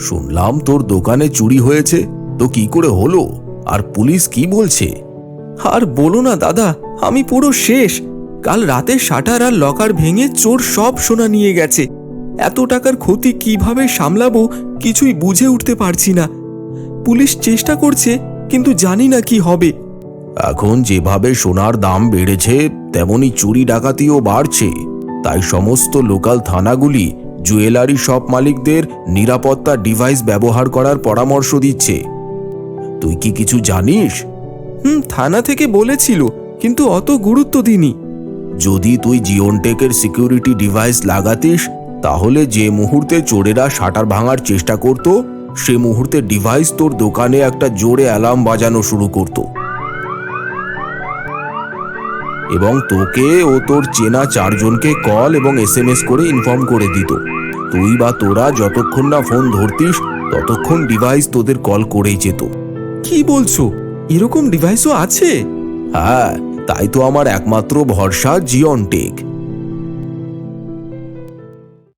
শুনলাম তোর দোকানে চুরি হয়েছে, তো কি করে হলো আর পুলিশ কি বলছে? আর বলো না দাদা, আমি পুরো শেষ। কাল রাতে শাটার আর লকার ভেঙে চোর সব সোনা নিয়ে গেছে। এত টাকার ক্ষতি কিভাবে সামলাবো কিছুই বুঝে উঠতে পারছি না। পুলিশ চেষ্টা করছে, কিন্তু জানি না কি হবে। এখন যেভাবে সোনার দাম বেড়েছে তেমনি চুরি ডাকাতিও বাড়ছে, তাই সমস্ত লোকাল থানাগুলি জুয়েলারি শপ মালিকদের নিরাপত্তা ডিভাইস ব্যবহার করার পরামর্শ দিচ্ছে। তুই কি কিছু জানিস? থানা থেকে বলেছিল, কিন্তু অত গুরুত্ব দিইনি। যদি তুই জিওনটেকের সিকিউরিটি ডিভাইস লাগাতিস, তাহলে যে মুহূর্তে চোরেরা শাটার ভাঙার চেষ্টা করত, সে মুহূর্তে ডিভাইস তোর দোকানে একটা জোরে অ্যালার্ম বাজানো শুরু করত এবং তোকে ও তোর চেনা 4 জনকে কল এবং SMS করে ইনফর্ম করে দিত। তুই বা তোরা যতক্ষণ না ফোন ধরতিস ততক্ষণ ডিভাইস তোদের কল করেই যেত। কি বলছো? এরকম ডিভাইসও আছে? হ্যাঁ, তাই তো আমার একমাত্র ভরসা জিওনটেক।